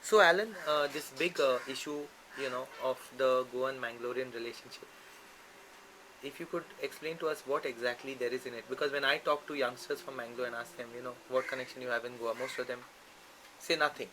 So Alan, this big issue, of the Goan Mangalorean relationship. If you could explain to us what exactly there is in it, because when I talk to youngsters from Mangalore and ask them, what connection you have in Goa, most of them say nothing,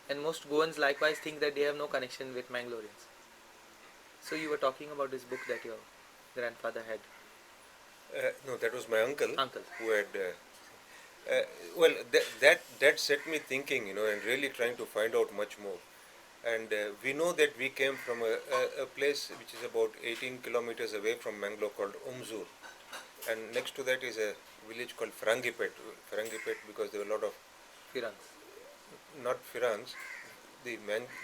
and most Goans likewise think that they have no connection with Mangaloreans. So you were talking about this book that your grandfather had. No, that was my uncle Uncle. who had. Uh, well, that set me thinking, and really trying to find out much more. And we know that we came from a place which is about 18 kilometers away from Mangalore called Umzur, and next to that is a village called Frangipet. Frangipet because there were a lot of Firangs. not Firangs. The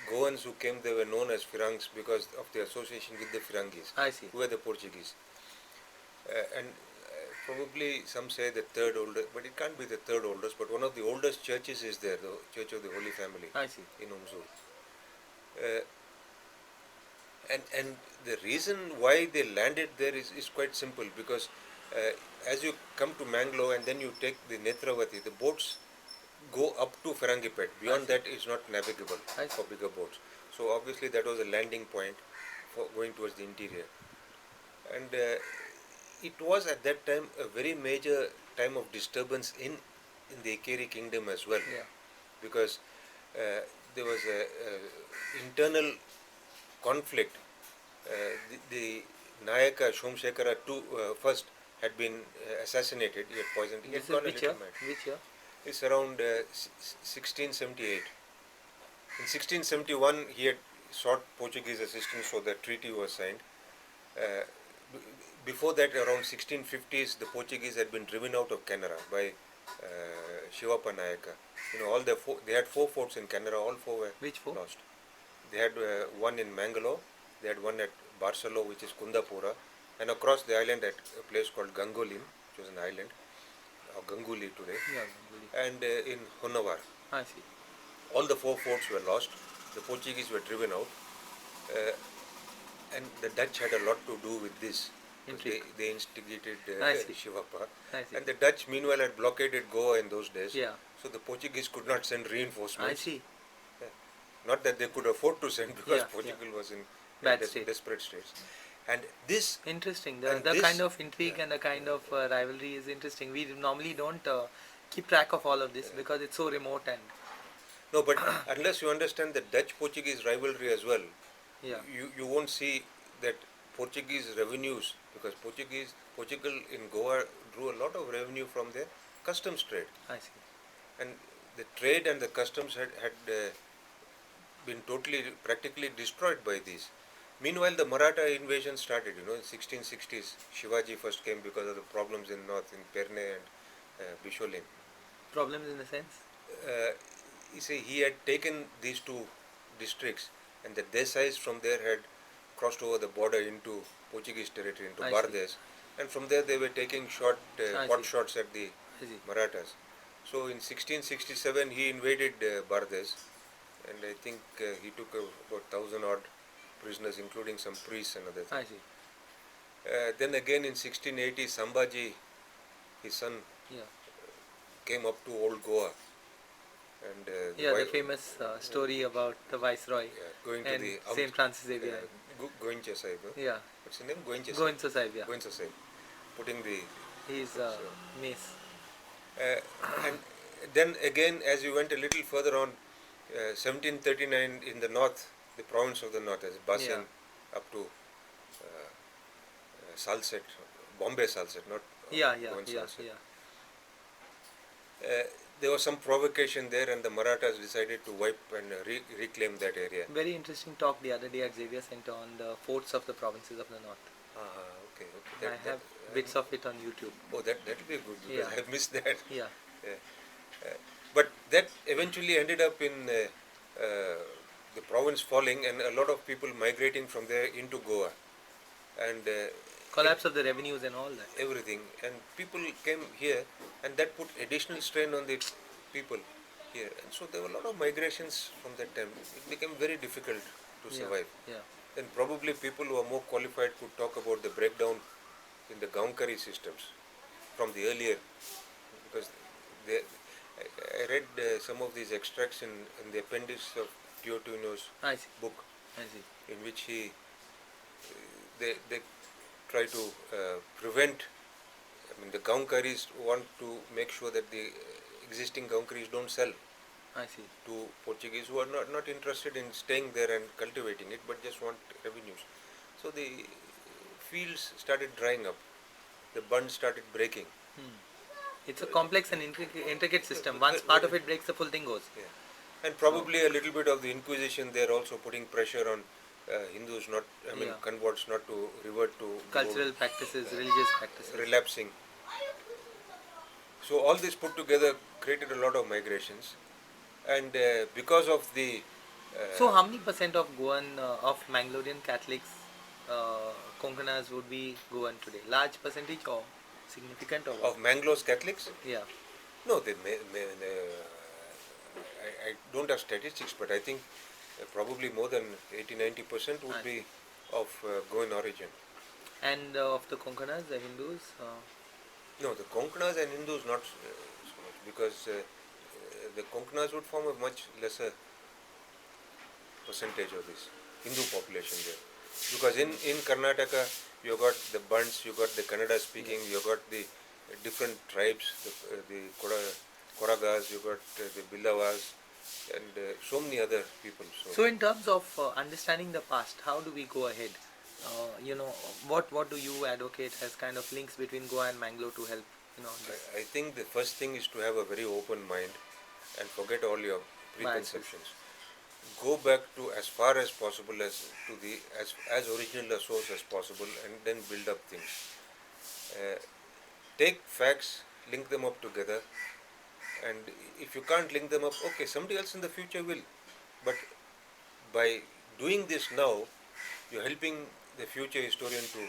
Goans who came, they were known as Firangs because of the association with the Firangis, I see. who were the Portuguese. And probably some say the third oldest, but it can't be the third oldest, but one of the oldest churches is there, the Church of the Holy Family I see. in Umzur. Uh, and the reason why they landed there is quite simple because uh, as you come to Mangalore and then you take the Netravati, the boats go up to Ferrangipet. Beyond that, it's not navigable for bigger boats. So obviously that was a landing point for going towards the interior. And it was at that time a very major time of disturbance in the Ikeri kingdom as well, Yeah. because uh, there was a internal conflict. The Nayaka Shomshekara first had been assassinated. He had poisoned. He This had is gone a which little year? mad. Which year? It's around 1678. In 1671, he had sought Portuguese assistance, so the treaty was signed. Uh, Before that, around 1650s, the Portuguese had been driven out of Canara by Shivappa Nayaka. They had four forts in Canara. All four were Which four? lost. They had one in Mangalore. They had one at Barcelona, which is Kundapura, and across the island at a place called Gangolin, which was an island, or Ganguli today, Yeah, and in Honavar. I see. All the four forts were lost. The Portuguese were driven out, uh, and the Dutch had a lot to do with this because they instigated I see. Shivappa. I see. And the Dutch, meanwhile, had blockaded Goa in those days. Yeah. So the Portuguese could not send I reinforcements. see. Not that they could afford to send because Yeah, yeah. Portugal was in Bad state. desperate states. And this, Interesting. and The this, kind of intrigue and the kind of rivalry is interesting. We normally don't keep track of all of this because it's so remote and no, but unless you understand the Dutch-Portuguese rivalry as well, yeah. you won't see that Portuguese revenues, because Portugal in Goa drew a lot of revenue from their customs trade, I see. and the trade and the customs had been practically destroyed by these. Meanwhile, the Maratha invasion started. In 1660s, Shivaji first came because of the problems in north, in Perne and Bisholin. Problems in the sense? Uh, you see, he had taken these two districts, and the Desais from there had crossed over the border into Portuguese territory, into Bardes, and from there they were taking pot shots at the Marathas. So in 1667 he invaded Bardes, and I think he took about 1,000 odd prisoners, including some priests and other things. I see. Then again in 1680, Sambhaji, his son, came up to Old Goa. And the famous story about the Viceroy going to and the St. Francis Xavier. Goencha Sahib. Yeah. What's the name? Goencha Sahib, yeah. Goencha Sahib. Putting the his mace. And then again, as you went a little further on, 1739 in the north, the province of the north, as Basen up to Salset, Bombay Salset, not Salset. There was some provocation there, and the Marathas decided to wipe and reclaim that area. Very interesting talk the other day at Xavier Center on the forts of the provinces of the north. Okay. I have bits of it on YouTube. Oh, that will be good because I have missed that. Yeah. But that eventually ended up in the province falling and a lot of people migrating from there into Goa. And collapse of the revenues and all that. Everything. And people came here, and that put additional strain on the people here. And so there were a lot of migrations from that time. It became very difficult to survive. Then probably people who are more qualified could talk about the breakdown in the Gaunkari systems from the earlier, because I read some of these extracts in the appendix of Teotino's I see. book, I see. in which they try to prevent. I mean, the Gaonkaris want to make sure that the existing Gaonkaris don't sell I see. to Portuguese who are not interested in staying there and cultivating it, but just want revenues. So the fields started drying up, the bunds started breaking. Hmm. It's a complex and intricate system. Once part of it breaks, the full thing goes. Yeah. And probably a little bit of the Inquisition there also putting pressure on Hindus, Yeah. converts not to revert to the Cultural old, practices, religious practices. relapsing. So all this put together created a lot of migrations, and because of the So, how many percent of Goan, of Mangalorean Catholics, Konkanas would be Goan today? Large percentage or significant or what? of Mangalore's Catholics, Yeah. no, I don't have statistics, but I think probably more than 80-90% would be of Goan origin. And of the Konkanas, the Hindus? No, the Konkanas and Hindus not so much, because the Konkanas would form a much lesser percentage of this Hindu population there. Because in Karnataka, you got the Bunds, you got the Kannada speaking, you got the different tribes, the Koragas, you got the Billavas, and so many other people. So, in terms of understanding the past, how do we go ahead? What do you advocate as kind of links between Goa and Mangalore to help? This I think the first thing is to have a very open mind and forget all your preconceptions. Go back to as far as possible as original a source as possible, and then build up things. Take facts, link them up together, and if you can't link them up, okay, somebody else in the future will. But by doing this now, you're helping the future historian to.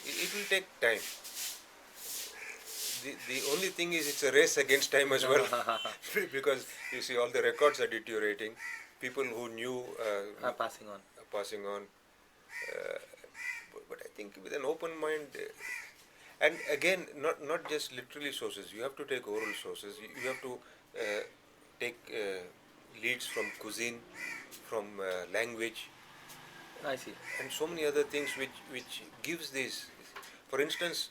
It will take time. The only thing is it's a race against time as well, because you see all the records are deteriorating. People who knew are passing on. are passing on. But I think with an open mind, and again, not just literary sources. You have to take oral sources. You have to take leads from cuisine, from language, I see. and so many other things which gives this. For instance,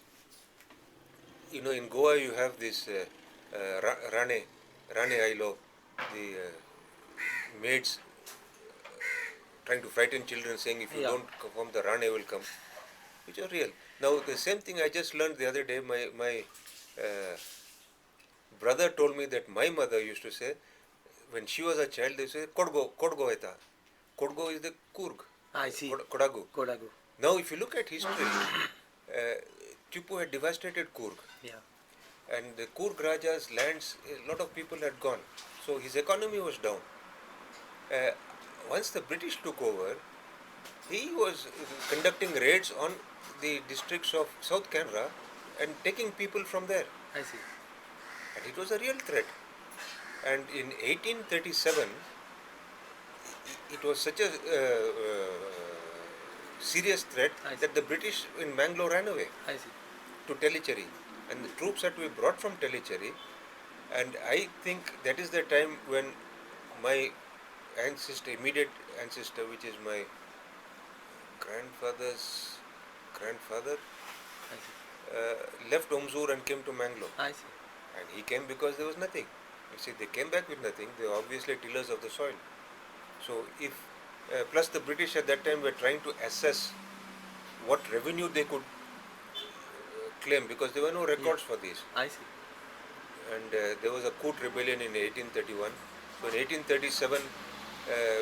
in Goa you have this Rane Ailo, the maids trying to frighten children, saying if you Yeah. don't perform, the Rane will come, which are real. Now the same thing I just learned the other day. My brother told me that my mother used to say, when she was a child, they say Kodgo eta. Kodgo is the Kurg. I see. Kodagu. Kodagu. Now if you look at history, Tipu had devastated Kurg. Yeah. And the Kurg Raja's lands, a lot of people had gone. So his economy was down. Once the British took over, he was conducting raids on the districts of South Canara and taking people from there. I see. And it was a real threat. And in 1837, it was such a serious threat that the British in Mangalore ran away I see. to Tellicherry. And the troops had to be brought from Tellicherry. And I think that is the time when my immediate ancestor, which is my grandfather's grandfather, I see. left Omzur and came to Mangalore. I see. And he came because there was nothing. You see, they came back with nothing. They were obviously tillers of the soil. So if, plus the British at that time were trying to assess what revenue they could claim, because there were no records for these. I see. And there was a coup rebellion in 1831. So in 1837,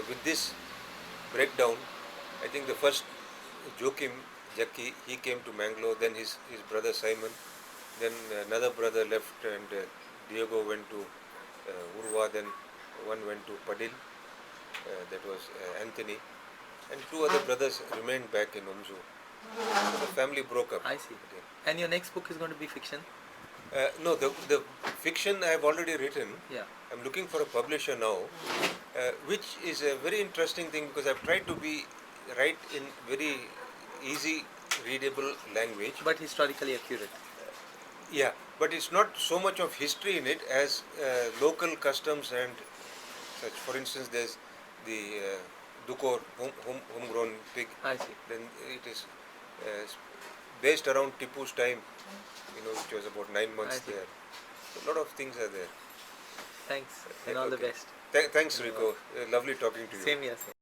with this breakdown, I think the first Joachim Jackie, he came to Mangalore, then his brother Simon, then another brother left, and Diego went to Urva, then one went to Padil, that was Anthony, and two other brothers remained back in Umzu. So the family broke up. I see. And your next book is going to be fiction? No, the fiction I have already written. Yeah. I'm looking for a publisher now, which is a very interesting thing, because I've tried to write in very easy, readable language. But historically accurate. Yeah, but it's not so much of history in it as local customs and such. For instance, there's the Dukor, homegrown pig. I see. Then it is uh, based around Tipu's time, which was about 9 months I see. there. So a lot of things are there. Thanks and all the Okay. best. Thanks, Dhanyawad. Rico. Lovely talking to you. Same here. Same.